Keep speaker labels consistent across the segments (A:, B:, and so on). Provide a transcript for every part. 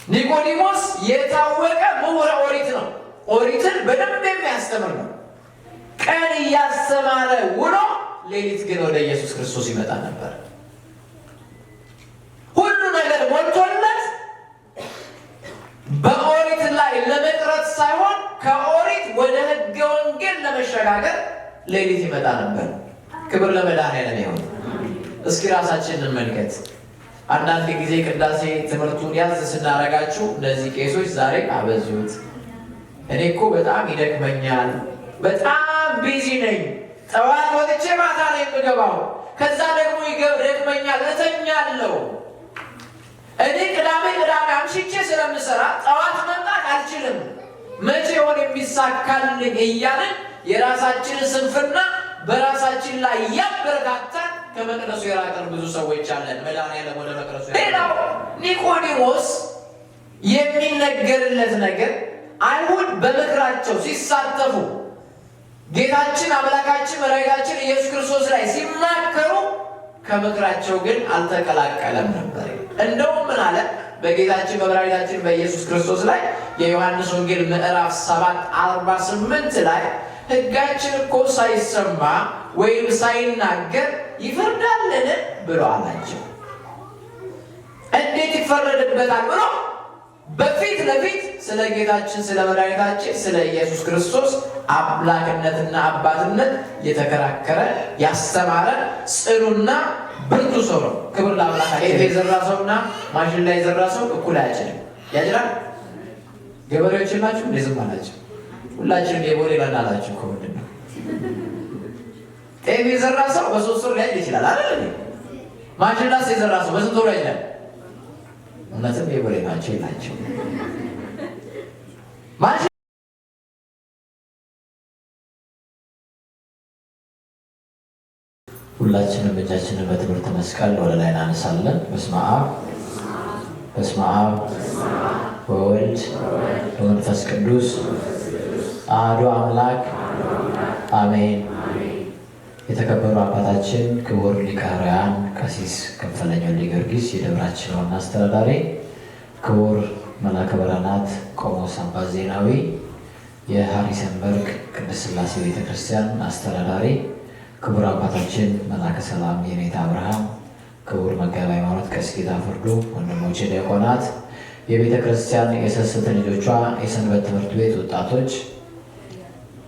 A: ኒቆዲሞስ የታወቀ ምሁረ ኦሪት ነው። ኦሪትን በደንብ የሚያስተምር ነው። ቀን እያስተማረ ውሎ ሌሊት ግን ወደ ኢየሱስ ክርስቶስ ይመጣ ነበር። ሁሉ ነገር ሞልቶለት በኦሪት ላይ ለመቅረት ሳይሆን ከኦሪት ወደ ሕገ ወንጌል ለመሸጋገር ሌሊት ይመጣ ነበር። ክብር ለመድኃኔዓለም ይሁን። እስኪ ራሳችንን እንመልከት። አንዳንድ ጊዜ ቅዳሴ ትምህርቱን ያዝ ስናረጋችሁ እነዚህ ቄሶች ዛሬ አበዙት፣ እኔ እኮ በጣም ይደክመኛል፣ በጣም ቢዚ ነኝ፣ ጠዋት ወጥቼ ማታ ነው የምገባው፣ ከዛ ደግሞ ይደክመኛል እተኛለሁ፣ እኔ ቅዳሜ አምሽቼ ስለምሰራ ጠዋት መምጣት አልችልም፣ መቼ ሆን የሚሳካልኝ እያልን የራሳችንን ስንፍና በራሳችን ላይ ያበረታታን ከመቅደሱ የራቀን ብዙ ሰዎች አለን። መድኃኔዓለም ወደ መቅደሱ። ሌላው ኒቆዲሞስ የሚነገርለት ነገር አይሁድ በምክራቸው ሲሳተፉ ጌታችን አምላካችን መድኃኒታችን ኢየሱስ ክርስቶስ ላይ ሲማከሩ ከምክራቸው ግን አልተቀላቀለም ነበር። እንደውም ምን አለ? በጌታችን በመድኃኒታችን በኢየሱስ ክርስቶስ ላይ የዮሐንስ ወንጌል ምዕራፍ 7:48 ላይ ሕጋችን እኮ ሳይሰማ ወይም ሳይናገር ይፈርዳልን ብሎ አላቸው። እንዴት ይፈረድበታል ብሎ በፊት ለፊት ስለ ጌታችን ስለ መድኃኒታችን ስለ ኢየሱስ ክርስቶስ አምላክነትና አባትነት የተከራከረ ያስተማረ ጽኑና ብርቱ ሰው ነው። ክብር ለአምላካችን። ጤፍ የዘራ ሰውና ማሽን ላይ የዘራ ሰው እኩል አያጭድም። ያጭዳል? ገበሬዎች ናችሁ እንደ ዝም አላቸው። ሁላችንም የቦሌ ባናላችሁ እኮ ምንድን ነው? ጤፍ የዘራ ሰው በ3 ወር ሊያጭድ ይችላል አይደል? ማሽላስ የዘራ ሰው በስንት ወር ያጭዳል? እውነትም የቦሌ ናቸው ይላቸው። ሁላችንም እጃችንን በትምህርተ መስቀል ወደ ላይ እናነሳለን። በስመ አብ ወወልድ ወመንፈስ ቅዱስ አሐዱ አምላክ አሜን። የተከበሩ አባታችን ክቡር ሊቀ ኅሩያን ቀሲስ ከፈለኝ ወልደ ጊዮርጊስ የደብራችን ዋና አስተዳዳሪ፣ ክቡር መላከ ብርሃናት ቆሞስ አባ ዜናዊ የሃሪሰንበርግ ቅድስት ሥላሴ ቤተክርስቲያን አስተዳዳሪ፣ ክቡር አባታችን መላከ ሰላም የኔታ አብርሃም፣ ክቡር መጋቤ ሃይማኖት ቀሲስ ጌታ ፍርዱ፣ ወንድሞቼ ዲያቆናት፣ የቤተ ክርስቲያን የስስት ልጆቿ፣ የሰንበት ትምህርት ቤት ወጣቶች፣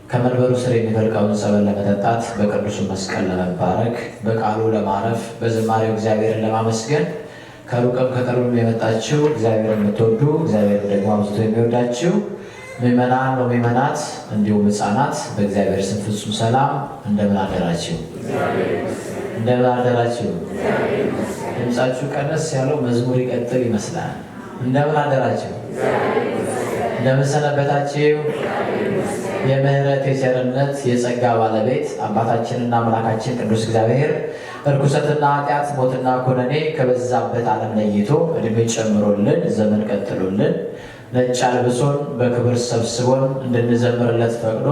A: ከመንበሩ ስር የሚፈልቀውን ጸበል ለመጠጣት በቅዱሱ መስቀል ለመባረክ በቃሉ ለማረፍ በዝማሬው እግዚአብሔርን ለማመስገን ከሩቅም ከቅርብም የመጣችው እግዚአብሔር የምትወዱ እግዚአብሔር ደግሞ አብዝቶ የሚወዳችው ምእመናን ወምእመናት እንዲሁም ሕፃናት በእግዚአብሔር ስም ፍጹም ሰላም እንደምን አደራችሁ? እንደምን አደራችሁ? ድምፃችሁ ቀነስ ያለው መዝሙር ይቀጥል ይመስላል። እንደምን አደራችሁ? እንደምን ሰነበታችሁ? የምህረት የቸርነት የጸጋ ባለቤት አባታችንና አምላካችን ቅዱስ እግዚአብሔር እርኩሰትና ኃጢአት ሞትና ኩነኔ ከበዛበት ዓለም ለይቶ ዕድሜ ጨምሮልን ዘመን ቀጥሎልን ነጭ አልብሶን በክብር ሰብስቦን እንድንዘምርለት ፈቅዶ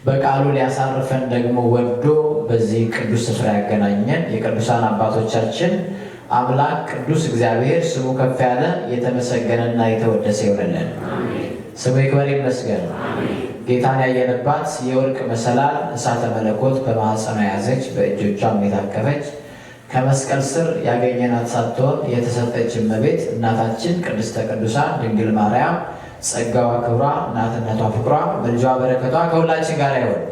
A: በቃሉ ሊያሳርፈን ደግሞ ወዶ በዚህ ቅዱስ ስፍራ ያገናኘን የቅዱሳን አባቶቻችን አምላክ ቅዱስ እግዚአብሔር ስሙ ከፍ ያለ የተመሰገነና የተወደሰ ይሆንልን። ስሙ ይክበር ይመስገን። ጌታን ያየንባት የወርቅ መሰላል እሳተ መለኮት በማኅፀኗ ያዘች በእጆቿም የታቀፈች ከመስቀል ስር ያገኘናት ሳትሆን የተሰጠች እመቤት እናታችን ቅድስተ ቅዱሳን ድንግል ማርያም ጸጋዋ ክብሯ እናትነቷ ፍቅሯ ምልጃዋ በረከቷ ከሁላችን ጋር ይሁን።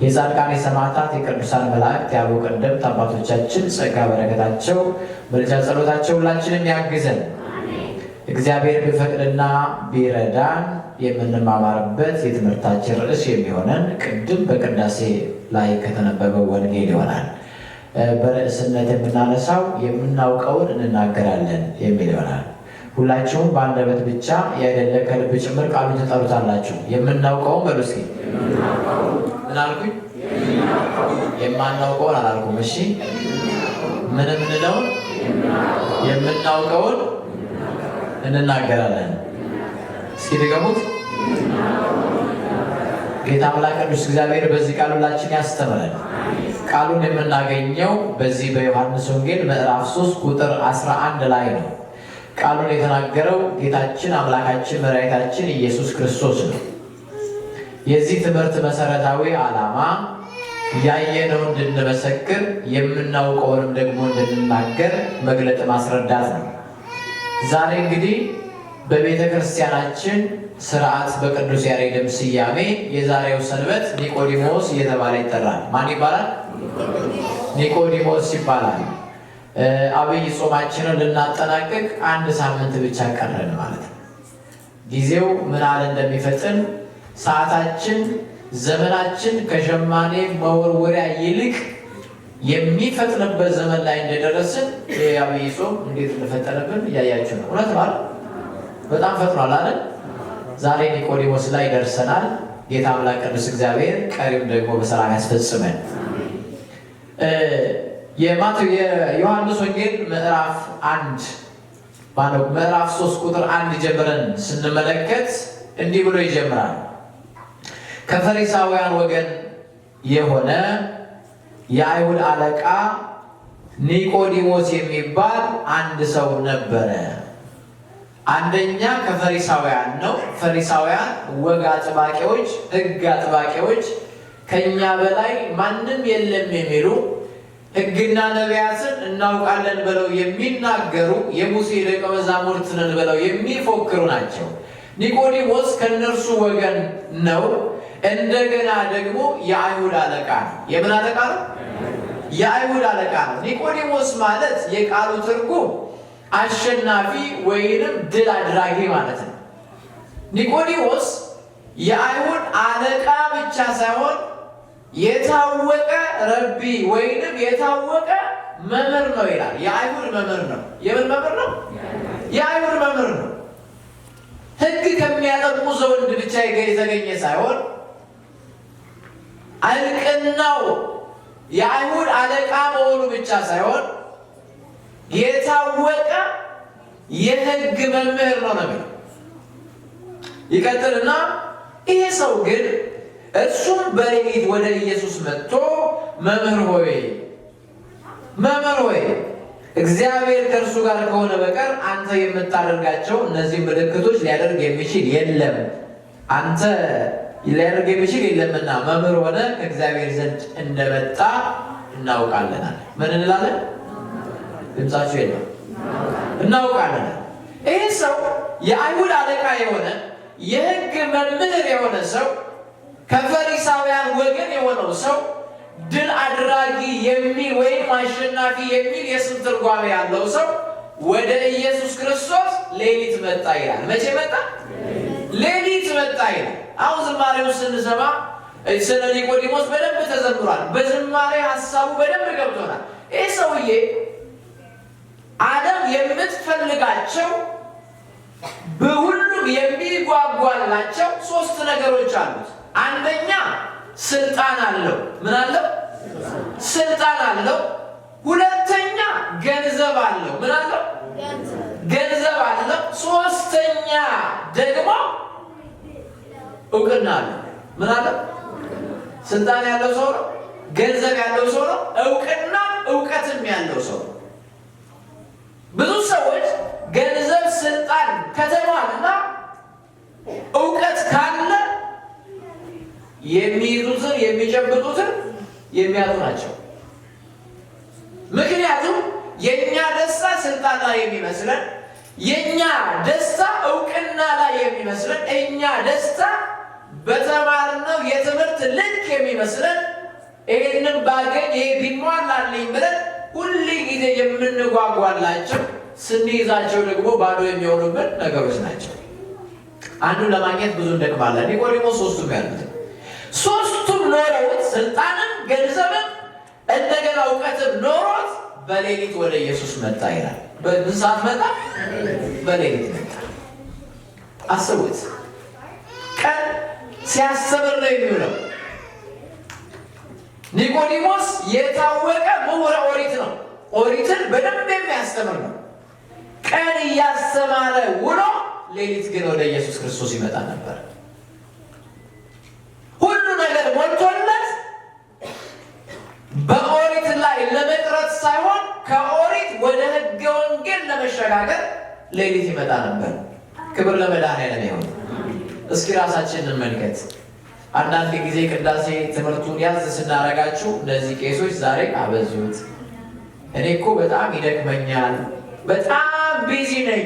A: የጻድቃን የሰማዕታት የቅዱሳን መላእክት ያሉ ቀደምት አባቶቻችን ጸጋ በረከታቸው ምልጃ ጸሎታቸው ሁላችንም ያግዘን። እግዚአብሔር ቢፈቅድና ቢረዳን የምንማማርበት የትምህርታችን ርዕስ የሚሆነን ቅድም በቅዳሴ ላይ ከተነበበው ወንጌል ይሆናል። በርዕስነት የምናነሳው የምናውቀውን እንናገራለን የሚል ይሆናል። ሁላችሁም በአንደበት ብቻ ያይደለ ከልብ ጭምር ቃሉን ትጠሩታላችሁ። የምናውቀውን በሉ እስኪ። ምን አልኩኝ? የማናውቀውን አላልኩም። እሺ፣ ምን የምንለውን? የምናውቀውን እንናገራለን። እስኪ ድገሙት። ጌታ አምላክ ቅዱስ እግዚአብሔር በዚህ ቃል ሁላችን ያስተምረን። ቃሉን የምናገኘው በዚህ በዮሐንስ ወንጌል ምዕራፍ 3 ቁጥር 11 ላይ ነው። ቃሉን የተናገረው ጌታችን አምላካችን መድኃኒታችን ኢየሱስ ክርስቶስ ነው። የዚህ ትምህርት መሰረታዊ ዓላማ ያየነው እንድንመሰክር የምናውቀውንም ደግሞ እንድንናገር መግለጥ ማስረዳት ነው። ዛሬ እንግዲህ በቤተ ክርስቲያናችን ስርዓት በቅዱስ ያሬድም ስያሜ የዛሬው ሰንበት ኒቆዲሞስ እየተባለ ይጠራል። ማን ይባላል? ኒቆዲሞስ ይባላል። አብይ ጾማችንን ልናጠናቅቅ አንድ ሳምንት ብቻ ቀረን ማለት ነው። ጊዜው ምን ያህል እንደሚፈጥን ሰዓታችን ዘመናችን ከሸማኔ መወርወሪያ ይልቅ የሚፈጥንበት ዘመን ላይ እንደደረስን የአብይ ጾም እንዴት እንደፈጠነብን እያያችሁ ነው። እውነት ማለት በጣም ፈጥኗል አይደል? ዛሬ ኒቆዲሞስ ላይ ደርሰናል። ጌታ አምላክ ቅዱስ እግዚአብሔር ቀሪውን ደግሞ በሰላም ያስፈጽመን። የዮሐንስ ወንጌል ምዕራፍ 3 ቁጥር 1 ጀምረን ስንመለከት እንዲህ ብሎ ይጀምራል። ከፈሪሳውያን ወገን የሆነ የአይሁድ አለቃ ኒቆዲሞስ የሚባል አንድ ሰው ነበረ። አንደኛ ከፈሪሳውያን ነው። ፈሪሳውያን ወግ አጥባቂዎች፣ ሕግ አጥባቂዎች፣ ከኛ በላይ ማንም የለም የሚሉ ሕግና ነቢያትን እናውቃለን ብለው የሚናገሩ የሙሴ ደቀ መዛሙርት ነን ብለው የሚፎክሩ ናቸው። ኒቆዲሞስ ከነርሱ ወገን ነው። እንደገና ደግሞ የአይሁድ አለቃ ነው። የምን አለቃ ነው? የአይሁድ አለቃ ነው። ኒቆዲሞስ ማለት የቃሉ ትርጉም አሸናፊ ወይንም ድል አድራጊ ማለት ነው። ኒቆዲሞስ የአይሁድ አለቃ ብቻ ሳይሆን የታወቀ ረቢ ወይንም የታወቀ መምህር ነው ይላል። የአይሁድ መምህር ነው። የምን መምህር ነው? የአይሁድ መምህር ነው። ሕግ ከሚያጠቁ ዘንድ ብቻ የተገኘ ሳይሆን አልቅናው የአይሁድ አለቃ መሆኑ ብቻ ሳይሆን የታወቀ የሕግ መምህር ነው ነው። ይቀጥልና ይሄ ሰው ግን እሱም በሌሊት ወደ ኢየሱስ መጥቶ መምህር ሆይ እግዚአብሔር ከእርሱ ጋር ከሆነ በቀር አንተ የምታደርጋቸው እነዚህ ምልክቶች ሊያደርግ የሚችል የለም፣ አንተ ሊያደርግ የሚችል የለምና መምህር ሆነ ከእግዚአብሔር ዘንድ እንደመጣ እናውቃለን። ምን እንላለን? ድምፃችሁ የለም። እናውቃለን። ይህ ሰው የአይሁድ አለቃ የሆነ የሕግ መምህር የሆነ ሰው ከፈሪሳውያን ወገን የሆነው ሰው ድል አድራጊ የሚል ወይም አሸናፊ የሚል የስም ትርጓሜ ያለው ሰው ወደ ኢየሱስ ክርስቶስ ሌሊት መጣ ይላል። መቼ መጣ? ሌሊት መጣ ይላል። አሁን ዝማሬውን ስንሰማ ስለ ኒቆዲሞስ በደንብ ተዘምሯል። በዝማሬ ሀሳቡ በደንብ ገብቶናል። ይህ ሰውዬ ዓለም የምትፈልጋቸው በሁሉም የሚጓጓላቸው 3 ነገሮች አሉት። አንደኛ ስልጣን አለው። ምን አለው? ስልጣን አለው። ሁለተኛ ገንዘብ አለው። ምን አለው? ገንዘብ አለው። ሶስተኛ ደግሞ እውቅና አለው። ምን አለው? ስልጣን ያለው ሰው ነው። ገንዘብ ያለው ሰው ነው። እውቅና እውቀትም ያለው ሰው ነው። ብዙ ሰዎች ገንዘብ፣ ስልጣን ከተማና እውቀት ካለ የሚይዙትን የሚጨብጡትን የሚያጡ ናቸው። ምክንያቱም የኛ ደስታ ስልጣን ላይ የሚመስለን፣ የኛ ደስታ እውቅና ላይ የሚመስለን፣ እኛ ደስታ በተማርነው የትምህርት ልክ የሚመስለን፣ ይህንን ባገኝ ይሄ ቢሟላልኝ ብለን ሁል ጊዜ የምንጓጓላቸው ስንይዛቸው ደግሞ ባዶ የሚሆኑብን ነገሮች ናቸው። አንዱን ለማግኘት ብዙ እንደክማለን። ኒቆዲሞስ ሶስቱም ያሉት ሶስቱም ኖረውት ስልጣንም ገንዘብም እንደገና እውቀትም ኖሮት በሌሊት ወደ ኢየሱስ መጣ ይላል። በምን ሰዓት መጣ? በሌሊት መጣ። አስቡት። ቀን ሲያስተምር ነው የሚውለው። ኒቆዲሞስ የታወቀ ምሁረ ኦሪት ነው። ኦሪትን በደንብ የሚያስተምር ነው። ቀን እያስተማረ ውሎ ሌሊት ግን ወደ ኢየሱስ ክርስቶስ ይመጣ ነበር። ሁሉ ነገር ሞልቶለት በኦሪት ላይ ለመቅረት ሳይሆን ከኦሪት ወደ ሕገ ወንጌል ለመሸጋገር ሌሊት ይመጣ ነበር። ክብር ለመድኃኔዓለም ይሁን። እስኪ ራሳችንን እንመልከት። አንዳንድ ጊዜ ቅዳሴ ትምህርቱን ያዝ ስናረጋችሁ እነዚህ ቄሶች ዛሬ አበዙት፣ እኔ እኮ በጣም ይደክመኛል፣ በጣም ቢዚ ነኝ፣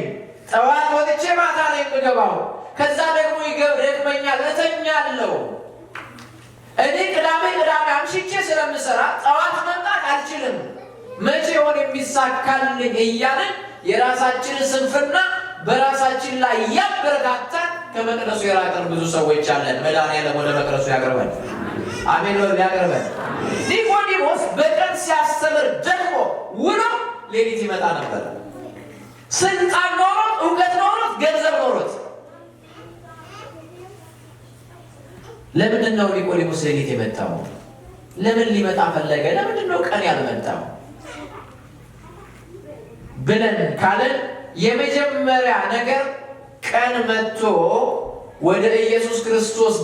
A: ጠዋት ወጥቼ ማታ ነው የምገባው፣ ከዛ ደግሞ ይደክመኛል እተኛለሁ፣ እኔ ቅዳሜ አምሽቼ ስለምሰራ ጠዋት መምጣት አልችልም፣ መቼ ሆን የሚሳካልኝ እያልን የራሳችንን ስንፍና በራሳችን ላይ ያበረታታን ከመቅደሱ የራቀን ብዙ ሰዎች አለን። መድኃኔዓለም ወደ መቅደሱ ያቅርበን። አሜን በሉ። ያቅርበን። ኒቆዲሞስ በቀን ሲያስተምር ደግሞ ውሎ ሌሊት ይመጣ ነበር። ስልጣን ኖሮት፣ እውቀት ኖሮት፣ ገንዘብ ኖሮት። ለምንድን ነው ኒቆዲሞስ ሌሊት የመጣው? ለምን ሊመጣ ፈለገ? ለምንድን ነው ቀን ያልመጣው ብለን ካለን የመጀመሪያ ነገር ቀን መጥቶ ወደ ኢየሱስ ክርስቶስ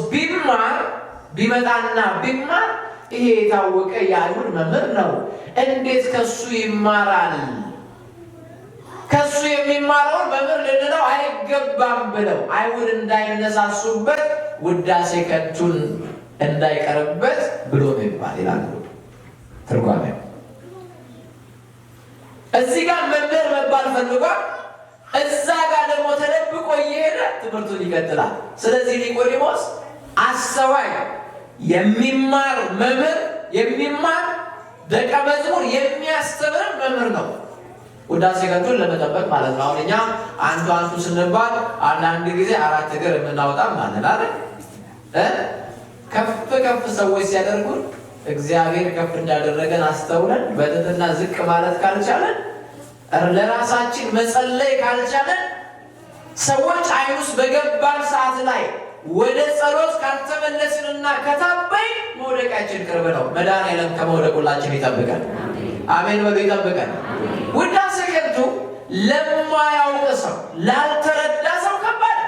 A: ቢመጣና ቢማር ይሄ የታወቀ የአይሁድ መምህር ነው፣ እንዴት ከሱ ይማራል? ከሱ የሚማረውን መምህር ልንለው አይገባም ብለው አይሁድ እንዳይነሳሱበት ውዳሴ ከንቱን እንዳይቀርበት ብሎ ነው ይባል ይላሉ ትርጓሜው። እዚህ ጋር መምህር መባል ፈልጓል፣ እዛ ጋር ደግሞ ተደብቆ እየሄደ ትምህርቱን ይቀጥላል። ስለዚህ ኒቆዲሞስ አስተዋይ፣ የሚማር መምህር፣ የሚማር ደቀ መዝሙር፣ የሚያስተምር መምህር ነው። ውዳሴ ከንቱን ለመጠበቅ ማለት ነው። አሁን እኛ አንቱ ስንባል አንዳንድ ጊዜ አራት እግር የምናወጣ ማለት አይደል? ከፍ ሰዎች ሲያደርጉን እግዚአብሔር ከፍ እንዳደረገን አስተውለን በትህትና ዝቅ ማለት ካልቻለን፣ ለራሳችን መጸለይ ካልቻለን፣ ሰዎች አይን ውስጥ በገባን ሰዓት ላይ ወደ ጸሎት ካልተመለስንና ከታበይ መውደቃችን ቅርብ ነው። መድኃኔዓለም ከመውደቁላችን ይጠብቀን። አሜን በሉ። ይጠብቀን። ውዳሴ ከንቱ ለማያውቅ ሰው፣ ላልተረዳ ሰው ከባድ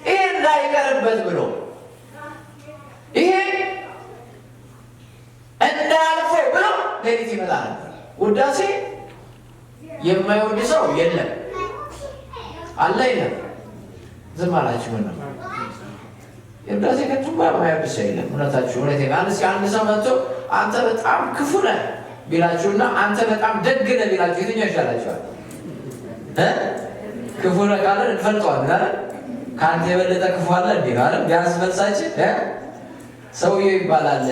A: ይሄ እንዳይቀርበት ብሎ ይሄ እንዳያልፈው ብሎ ሌሊት ይመጣ ነበር። ውዳሴ የማይወድ ሰው የለም አለ የለም? ዝም አላችሁ ነው። የውዳሴ ከንቱ የማይወድ ሰው የለም። እውነታችሁ እውነቴ ነው። አንድ ሰው መጥቶ አንተ በጣም ክፉ ነህ ቢላችሁና አንተ በጣም ደግ ነህ ቢላችሁ የትኛው ይሻላችኋል? ክፉ ነህ ካለ እንፈልጠዋለን አይደል? ከአንተ የበለጠ ክፉ አለ እንዴ ነው አይደል? ቢያንስ መልሳችን ሰውዬው ይባላል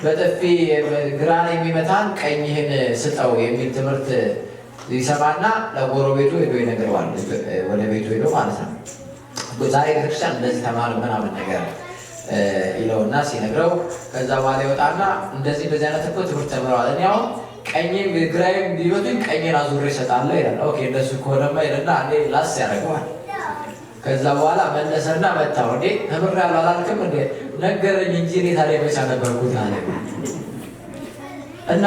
A: በጥፊ ግራን የሚመታን ቀኝህን ስጠው የሚል ትምህርት ይሰማና ለጎረቤቱ ሄዶ ይነግረዋል። ወደ ቤቱ ሄዶ ማለት ነው። ዛሬ ቤተክርስቲያን እንደዚህ ተማር ምናምን ነገር ይለውና ሲነግረው ከዛ በኋላ ይወጣና እንደዚህ አይነት እኮ ትምህርት ተምረዋል፣ እኔ አሁን ቀኝም ግራይም ቢመቱኝ ቀኝን አዙሬ እሰጣለሁ ይላል። ኦኬ እንደሱ ከሆነማ ይልና አንዴ ላስ ያደርገዋል። ከዛ በኋላ መለሰና መታው። እንዴ ተምሬያለሁ አላልክም እንዴ? ነገረኝ እንጂ እኔ ታዲያ መቼ ነበርኩት አለ። እና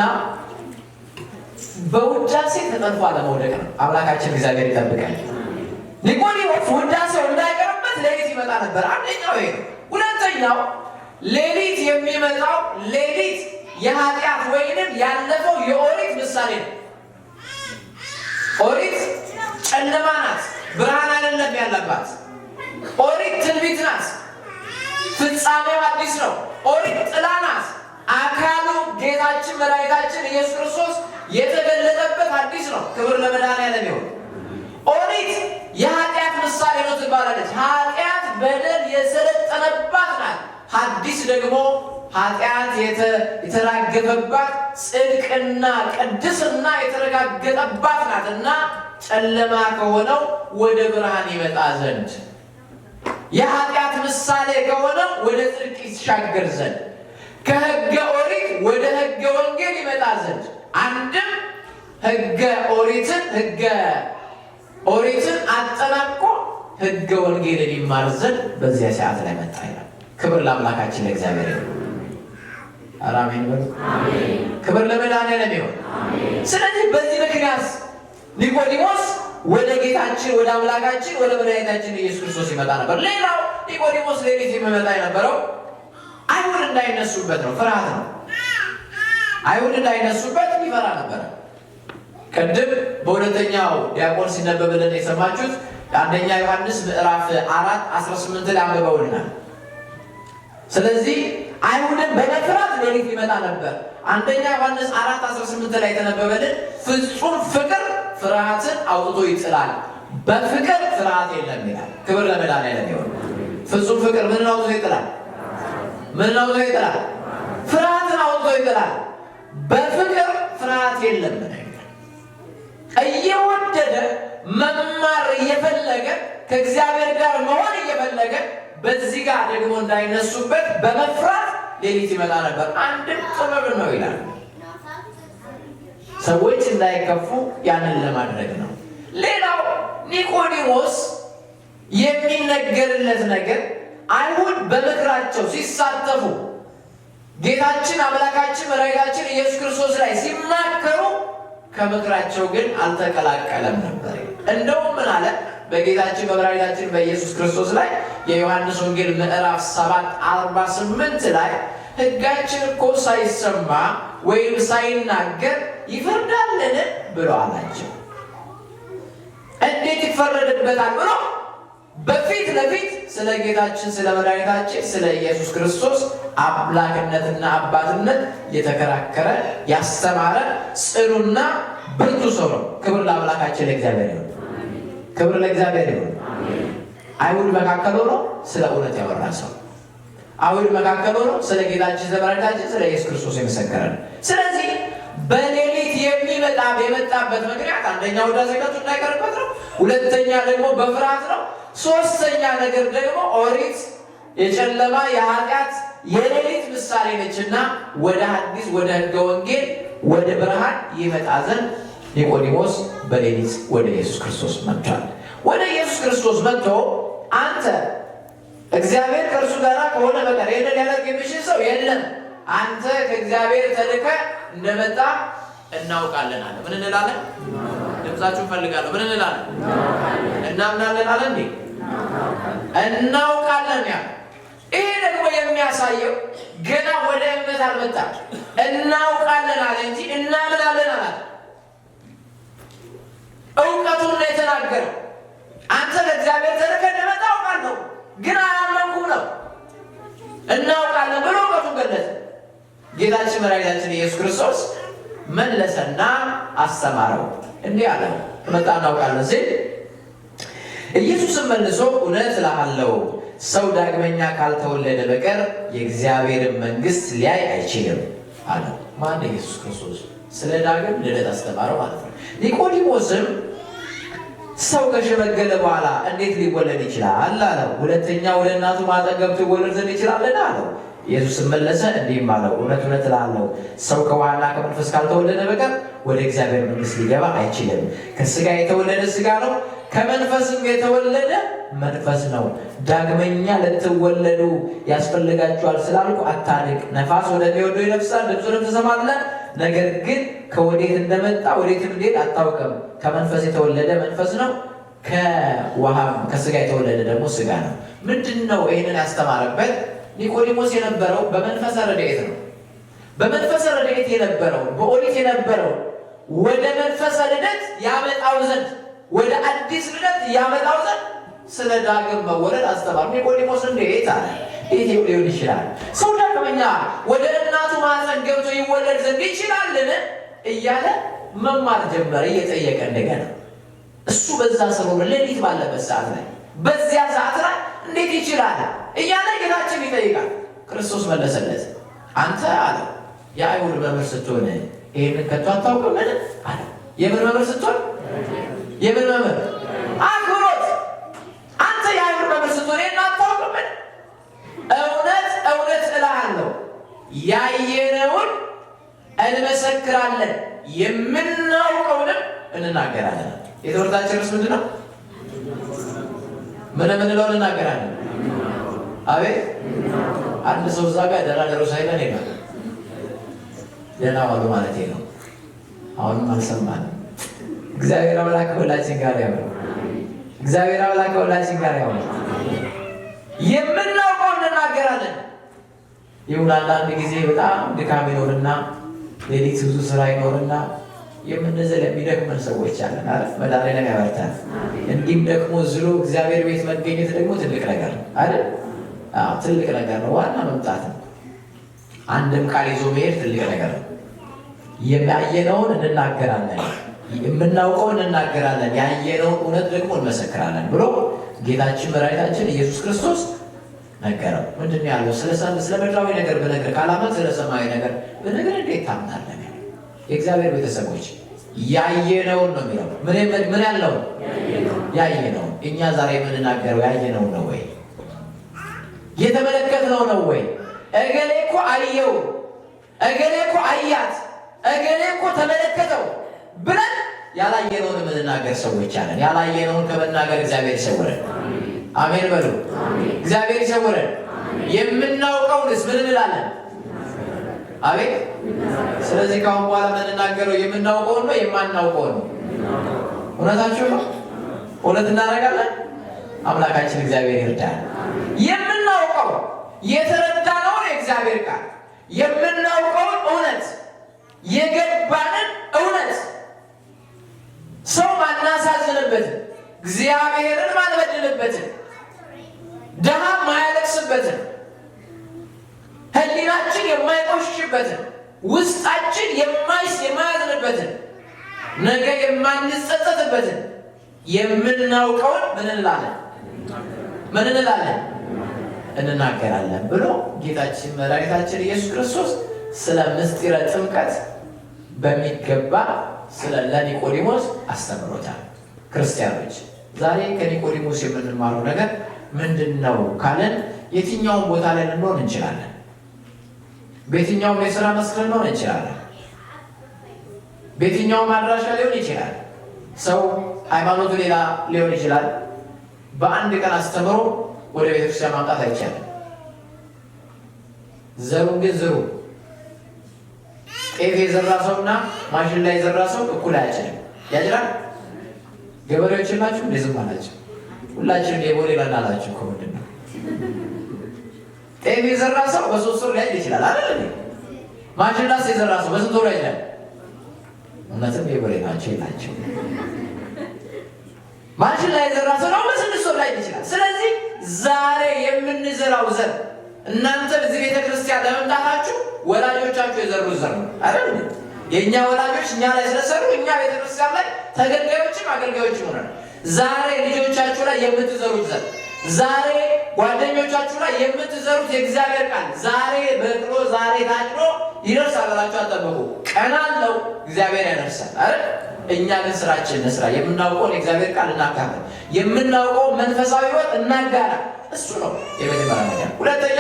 A: በውዳሴ ተጠልፎ አለመውደቅ ነው። አምላካችን እግዚአብሔር ይጠብቃል። ኒቆዲሞስ ውዳሴው እንዳይቀርበት ሌሊት ይመጣ ነበር። አንደኛው ይሄ ነው። ሁለተኛው ሌሊት የሚመጣው ሌሊት የኃጢአት ወይንም ያለፈው የኦሪት ምሳሌ ነው። ኦሪት ጨለማ ናት፣ ብርሃን አይደለም ያለባት። ኦሪት ትንቢት ናት፣ ፍጻሜው አዲስ ነው። ኦሪት ጥላ ናት፣ አካሉ ጌታችን መድኃኒታችን ኢየሱስ ክርስቶስ የተገለጠበት አዲስ ነው። ክብር ለመድኃኔዓለም ይሁን። ኦሪት የኃጢአት ምሳሌ ነው ትባላለች። ኃጢአት በደል የሰለጠነባት ናት። ሐዲስ ደግሞ ኃጢአት የተራገፈባት ጽድቅና ቅድስና የተረጋገጠባት ናት እና ጨለማ ከሆነው ወደ ብርሃን ይመጣ ዘንድ፣ የኃጢአት ምሳሌ ከሆነው ወደ ጽድቅ ይሻገር ዘንድ፣ ከሕገ ኦሪት ወደ ሕገ ወንጌል ይመጣ ዘንድ፣ አንድም ሕገ ኦሪትን አጠናቆ ሕገ ወንጌልን ይማር ዘንድ በዚያ ሰዓት ላይ መጣ ይላል። ክብር ለአምላካችን ለእግዚአብሔር ይሁን። አሜን በሉ። ክብር ለመድኃኔዓለም ይሁን። ስለዚህ በዚህ ምክንያት ኒቆዲሞስ ወደ ጌታችን ወደ አምላካችን ወደ መድኃኒታችን ኢየሱስ ክርስቶስ ይመጣ ነበር። ሌላው ኒቆዲሞስ ሌሊት የሚመጣ የነበረው አይሁድ እንዳይነሱበት ነው። ፍርሃት ነው። አይሁድ እንዳይነሱበት ይፈራ ነበር። ቅድም በሁለተኛው ዲያቆን ሲነበብልን የሰማችሁት አንደኛ ዮሐንስ ምዕራፍ 4:18 ላይ አንብበውልናል። ስለዚህ አይሁድን በመፍራት ሌሊት ይመጣ ነበር። አንደኛ ዮሐንስ 4:18 ላይ የተነበበልን ፍጹም ፍቅር ፍርሃትን አውጥቶ ይጥላል፣ በፍቅር ፍርሃት የለም ይላል። ክብር ለመድኃኒዓለም ይሁን። ፍጹም ፍቅር ምን አውጥቶ ይጥላል? ምን አውጥቶ ይጥላል? ፍርሃትን አውጥቶ ይጥላል። በፍቅር ፍርሃት የለም። እየወደደ መማር እየፈለገ ከእግዚአብሔር ጋር መሆን እየፈለገ በዚህ ጋር ደግሞ እንዳይነሱበት በመፍራት ሌሊት ይመጣ ነበር። አንድም ጥበብ ነው ይላል። ሰዎች እንዳይከፉ ያንን ለማድረግ ነው። ሌላው ኒቆዲሞስ የሚነገርለት ነገር አይሁድ በምክራቸው ሲሳተፉ ጌታችን አምላካችን መድኃኒታችን ኢየሱስ ክርስቶስ ላይ ሲማከሩ ከምክራቸው ግን አልተቀላቀለም ነበር። እንደውም ምን አለ? በጌታችን በመድኃኒታችን በኢየሱስ ክርስቶስ ላይ የዮሐንስ ወንጌል ምዕራፍ 7:48 ላይ ሕጋችን እኮ ሳይሰማ ወይም ሳይናገር ይፈርዳልን ብሎ አላቸው። እንዴት ይፈረድበታል ብሎ በፊት ለፊት ስለ ጌታችን ስለ መድኃኒታችን ስለ ኢየሱስ ክርስቶስ አምላክነትና አባትነት የተከራከረ ያስተማረ ጽኑና ብርቱ ሰው ነው። ክብር ለአምላካችን ለእግዚአብሔር ይሁን። ክብር ለእግዚአብሔር ይሁን። አይሁድ መካከል ሆኖ ስለ እውነት ያወራ ሰው፣ አይሁድ መካከል ሆኖ ስለ ጌታችን ስለ መድኃኒታችን ስለ ኢየሱስ ክርስቶስ የመሰከረ ነው። ስለዚህ በሌሊት የመጣበት ምክንያት አንደኛ ውዳሴ ከንቱ እንዳይቀርበት ነው። ሁለተኛ ደግሞ በፍርሃት ነው። ሶስተኛ ነገር ደግሞ ኦሪት የጨለማ የኃጢአት የሌሊት ምሳሌ ነችና ወደ አዲስ ወደ ሕገ ወንጌል ወደ ብርሃን ይመጣ ዘንድ ኒቆዲሞስ በሌሊት ወደ ኢየሱስ ክርስቶስ መጥቷል። ወደ ኢየሱስ ክርስቶስ መጥቶ አንተ እግዚአብሔር ከእርሱ ጋር ከሆነ በቀር ይህንን ሊያደርግ የሚችል ሰው የለም፣ አንተ ከእግዚአብሔር ተልከህ እንደመጣ እናውቃለን አለ። ምን እንላለን? ድምፃችሁን ፈልጋለሁ። ምን እንላለን? እናምናለን አለ እንዴ? እናውቃለን ያ ይሄ ደግሞ የሚያሳየው ገና ወደ እምነት አልመጣም። እናውቃለን አለ እንጂ እናምናለን አለ። እውቀቱን ነው የተናገረው። አንተ ለእግዚአብሔር ተልከህ እንደመጣ አውቃለሁ ግን አላመንኩም ነው። እናውቃለን ብሎ እውቀቱን ገለጸ። ጌታችን መድኃኒታችን ኢየሱስ ክርስቶስ መለሰና አስተማረው። እንዲህ አለ፣ መጣ እናውቃለን ሲል ኢየሱስም መልሶ እውነት እልሃለሁ ሰው ዳግመኛ ካልተወለደ በቀር የእግዚአብሔርን መንግሥት ሊያይ አይችልም አለ። ማን? ኢየሱስ ክርስቶስ ስለ ዳግም ልደት አስተማረው ማለት ነው። ኒቆዲሞስም ሰው ከሸመገለ በኋላ እንዴት ሊወለድ ይችላል አለው። ሁለተኛ ወደ እናቱ ማኅፀን ገብቶ ይወለድ ዘንድ ይችላልን አለው። ኢየሱስም መለሰ እንዲህም አለው፣ እውነት እውነት እልሃለሁ ሰው ከውኃና ከመንፈስ ካልተወለደ በቀር ወደ እግዚአብሔር መንግሥት ሊገባ አይችልም። ከሥጋ የተወለደ ሥጋ ነው፣ ከመንፈስም የተወለደ መንፈስ ነው። ዳግመኛ ልትወለዱ ያስፈልጋችኋል ስላልኩ አታድንቅ። ነፋስ ወደሚወደው ይነፍሳል፣ ድምፁንም ትሰማለህ፣ ነገር ግን ከወዴት እንደመጣ ወዴትም እንዴት አታውቅም። ከመንፈስ የተወለደ መንፈስ ነው፣ ከውኃም ከሥጋ የተወለደ ደግሞ ሥጋ ነው። ምንድን ነው ይህንን ያስተማረበት? ኒቆዲሞስ የነበረው በመንፈሰ ረድኤት ነው። በመንፈሰ ረድኤት የነበረው በኦሪት የነበረው ወደ መንፈሰ ልደት ያመጣው ዘንድ ወደ አዲስ ልደት ያመጣው ዘንድ ስለ ዳግም መወለድ አስተማር። ኒቆዲሞስ እንዴት አለ? ይሄ ሊሆን ይችላል? ሰው ዳግመኛ ወደ እናቱ ማኅፀን ገብቶ ይወለድ ዘንድ ይችላልን? እያለ መማር ጀመረ፣ እየጠየቀ እንደገና። እሱ በዛ ሰሞን ሌሊት ባለበት ሰዓት ላይ በዚያ ሰዓት ላይ እንዴት ይችላል እያለ ጌታችን ይጠይቃል። ክርስቶስ መለሰለት፣ አንተ አለ የአይሁድ መምህር ስትሆን ይህንን ከቶ አታውቅምን አለ። የምን መምህር ስትሆን? የምን መምህር? አክብሮት። አንተ የአይሁድ መምህር ስትሆን ይህን አታውቅምን? እውነት እውነት እልሃለሁ ያየነውን እንመሰክራለን፣ የምናውቀውንም እንናገራለን። የትምህርታችን ርዕስ ምንድን ነው? ምን የምንለው እንናገራለን? አቤት አንድ ሰው እዛ ጋር ደህና ደሩ ሳይለን ይላል። ደህና ዋሉ ማለት ነው። አሁንም አልሰማንም። እግዚአብሔር አምላክ ከሁላችን ጋር ያውል። እግዚአብሔር አምላክ ከሁላችን ጋር ያውል። የምናውቀው እንናገራለን። ይሁን አንዳንድ ጊዜ በጣም ድካም ይኖርና ሌሊት ብዙ ስራ ይኖርና የምንዝል የሚደክመን ሰዎች አለን አይደል? መድኃኒዓለም ያበርታን። እንዲህም ደግሞ ዝሎ እግዚአብሔር ቤት መገኘት ደግሞ ትልቅ ነገር ነው አይደል? ትልቅ ነገር ነው። ዋና መምጣት ነው። አንድም ቃል ይዞ መሄድ ትልቅ ነገር ነው። ያየነውን እንናገራለን፣ የምናውቀውን እንናገራለን፣ ያየነውን እውነት ደግሞ እንመሰክራለን ብሎ ጌታችን መድኃኒታችን ኢየሱስ ክርስቶስ ነገረው። ምንድን ነው ያለው? ስለ ምድራዊ ነገር ብነግር ካላመን ስለ ሰማያዊ ነገር ብነግር እንዴት ታምናለን? የእግዚአብሔር ቤተሰቦች ያየነውን ነው የሚለው። ምን ያለውን? ያየነውን። እኛ ዛሬ የምንናገረው ያየነውን ነው ወይ? የተመለከትነው ነው ወይ? እገሌ እኮ አየው፣ እገሌ እኮ አያት፣ እገሌ እኮ ተመለከተው ብለን ያላየነውን የምንናገር ሰዎች አለን። ያላየነውን ከመናገር እግዚአብሔር ይሰውረን። አሜን በሉ። እግዚአብሔር ይሰውረን። የምናውቀውንስ ምን እንላለን? አቤት። ስለዚህ ካሁን በኋላ የምንናገረው የምናውቀውን ነው የማናውቀውን ነው? እውነታችሁ ነው። እውነት እናደርጋለን። አምላካችን እግዚአብሔር ይርዳል። የምናውቀው የተረዳነውን የእግዚአብሔር ቃል የምናውቀውን እውነት የገባንን እውነት ሰው ማናሳዝንበትን እግዚአብሔርን ማንበድልበትን ድሃ ማያለቅስበትን ሕሊናችን የማይቆሽሽበትን ውስጣችን የማያዝንበትን ነገ የማንጸጸትበትን የምናውቀውን ምን እንላለን? ምን እንላለን? እንናገራለን ብሎ ጌታችን መድኃኒታችን ኢየሱስ ክርስቶስ ስለ ምስጢረ ጥምቀት በሚገባ ለኒቆዲሞስ አስተምሮታል። ክርስቲያኖች ዛሬ ከኒቆዲሞስ የምንማረው ነገር ምንድን ነው ካለን የትኛውም ቦታ ላይ ልንሆን እንችላለን። በየትኛውም የሥራ መስክ ልንሆን እንችላለን። በየትኛውም አድራሻ ሊሆን ይችላል። ሰው ሃይማኖቱ ሌላ ሊሆን ይችላል። በአንድ ቀን አስተምሮ ወደ ቤተክርስቲያን ማምጣት አይቻልም። ዘሩን ግን ዝሩ። ጤፍ የዘራ ሰውና ማሽን ላይ የዘራ ሰው እኩል አያጭድም። ያጭዳል? ገበሬዎች ናችሁ እንደ ዝም አላችሁ። ሁላችንም የቦሌ በናላችሁ እኮ ምንድን ነው? ጤፍ የዘራ ሰው በ3 ወር ሊያጭድ ይችላል አይደል? ማሽን ላይ የዘራ ሰው በስንት ወር ያጭዳል? እውነትም የቦሌ ናቸው ይላቸው። ማሽን ላይ የዘራ ሰው ነው በ6 ወር ሊያጭድ ይችላል። ስለዚህ ዛሬ የምንዘራው ዘር እናንተ እዚህ ቤተክርስቲያን ለመምጣታችሁ ወላጆቻችሁ የዘሩት ዘር ነው አይደል? የእኛ ወላጆች እኛ ላይ ስለሰሩ እኛ ቤተክርስቲያን ላይ ተገልጋዮችም አገልጋዮችም ሆነን ዛሬ ልጆቻችሁ ላይ የምትዘሩት ዘር፣ ዛሬ ጓደኞቻችሁ ላይ የምትዘሩት የእግዚአብሔር ቃል ዛሬ በቅሎ ዛሬ ታጭዶ ይደርሳል ብላችሁ አጠብቁ። ቀን አለው እግዚአብሔር ያደርሳል አይደል? እኛ ግን ስራችን እንስራ። የምናውቀውን የእግዚአብሔር ቃል እናካፍል። የምናውቀው መንፈሳዊ ሕይወት እናጋራ። እሱ ነው የመጀመሪያ ነገር። ሁለተኛ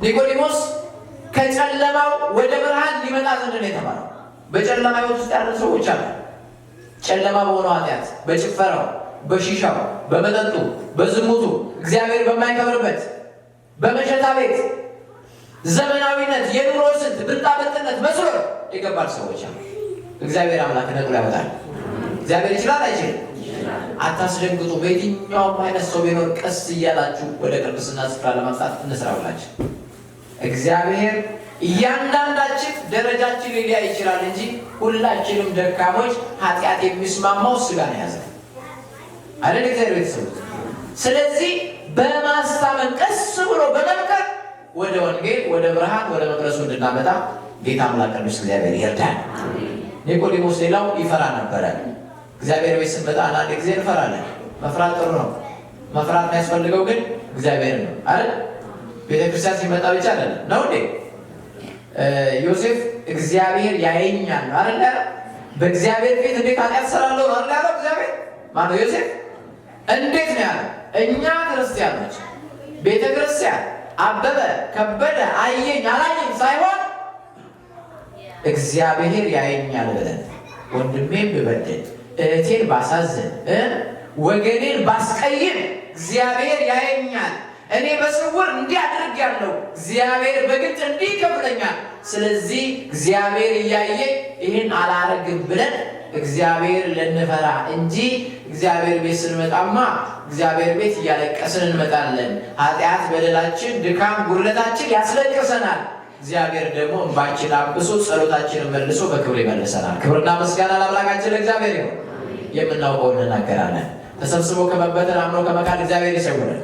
A: ኒቆዲሞስ ከጨለማው ወደ ብርሃን ሊመጣ ዘንድ ነው የተባለው። በጨለማ ሕይወት ውስጥ ያሉ ሰዎች አሉ። ጨለማ በሆነው ኃጢአት፣ በጭፈራው፣ በሺሻው፣ በመጠጡ፣ በዝሙቱ፣ እግዚአብሔር በማይከብርበት በመሸታ ቤት ዘመናዊነት፣ የኑሮ ስልት፣ ብልጣብልጥነት መስሎ የገባል ሰዎች አሉ። እግዚአብሔር አምላክ ነቅሎ ያወጣል። እግዚአብሔር ይችላል አይችልም? አታስደንግጡ። በየትኛውም አይነት ሰው ቢኖር ቀስ እያላችሁ ወደ ቅድስና ስፍራ ለማምጣት እንስራውላችሁ። እግዚአብሔር እያንዳንዳችን ደረጃችን ሊለያይ ይችላል እንጂ ሁላችንም ደካሞች፣ ኃጢአት የሚስማማው ስጋ ነው ያዘ አይደል? እግዚአብሔር ቤተሰቦች። ስለዚህ በማስታመን ቀስ ብሎ በመምከር ወደ ወንጌል፣ ወደ ብርሃን፣ ወደ መቅደሱ እንድናመጣ ጌታ አምላክ ቅዱስ እግዚአብሔር ይርዳል። ኒቆዲሞስ ሌላው ይፈራ ነበረ። እግዚአብሔር ቤት ስንመጣ አንዳንድ ጊዜ እንፈራለን። መፍራት ጥሩ ነው። መፍራት የሚያስፈልገው ግን እግዚአብሔር ነው አይደል? ቤተክርስቲያን ሲመጣ ብቻ አይደለም ነው እንዴ? ዮሴፍ እግዚአብሔር ያየኛል አይደል? በእግዚአብሔር ፊት እንዴት ኃጢአት እሰራለሁ አይደል ያለው እግዚአብሔር። ማነው ዮሴፍ? እንዴት ነው ያለው? እኛ ክርስቲያኖች ቤተክርስቲያን አበበ ከበደ አየኝ አላየኝ ሳይሆን እግዚአብሔር ያየኛል ብለን ወንድሜን ብበድል እህቴን ባሳዝን ወገኔን ባስቀይም እግዚአብሔር ያየኛል። እኔ በስውር እንዲህ አድርጌያለሁ፣ እግዚአብሔር በግልጥ እንዲህ ይከፍለኛል። ስለዚህ እግዚአብሔር እያየ ይህን አላረግም ብለን እግዚአብሔር ልንፈራ እንጂ እግዚአብሔር ቤት ስንመጣማ እግዚአብሔር ቤት እያለቀስን እንመጣለን። ኃጢአት፣ በደላችን፣ ድካም፣ ጉድለታችን ያስለቅሰናል። እግዚአብሔር ደግሞ እንባችን አብሶ ጸሎታችንን መልሶ በክብር ይመልሰናል። ክብርና ምስጋና ለአምላካችን ለእግዚአብሔር ይሁን። የምናውቀውን እንናገራለን። ተሰብስቦ ከመበተን አምኖ ከመካድ እግዚአብሔር ይሰውረን።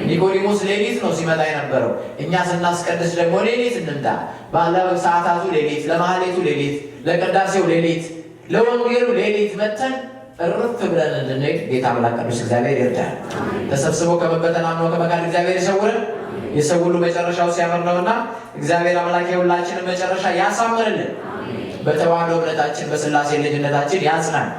A: ኒቆዲሞስ ሌሊት ነው ሲመጣ የነበረው። እኛ ስናስቀድስ ደግሞ ሌሊት እንምጣ። ለሰዓታቱ ሌሊት፣ ለማህሌቱ ሌሊት፣ ለቅዳሴው ሌሊት፣ ለወንጌሉ ሌሊት መተን እርፍ ብለን እንድንሄድ ጌታ አምላክ ቅዱስ እግዚአብሔር ይርዳል። ተሰብስቦ ከመበተን አምኖ ከመካድ እግዚአብሔር ይሰውረን። የሰው ሁሉ መጨረሻው ሲያምር ነውና እግዚአብሔር አምላክ የሁላችንን መጨረሻ ያሳምርልን። በተዋህዶ እምነታችን በሥላሴ ልጅነታችን ያጽናን።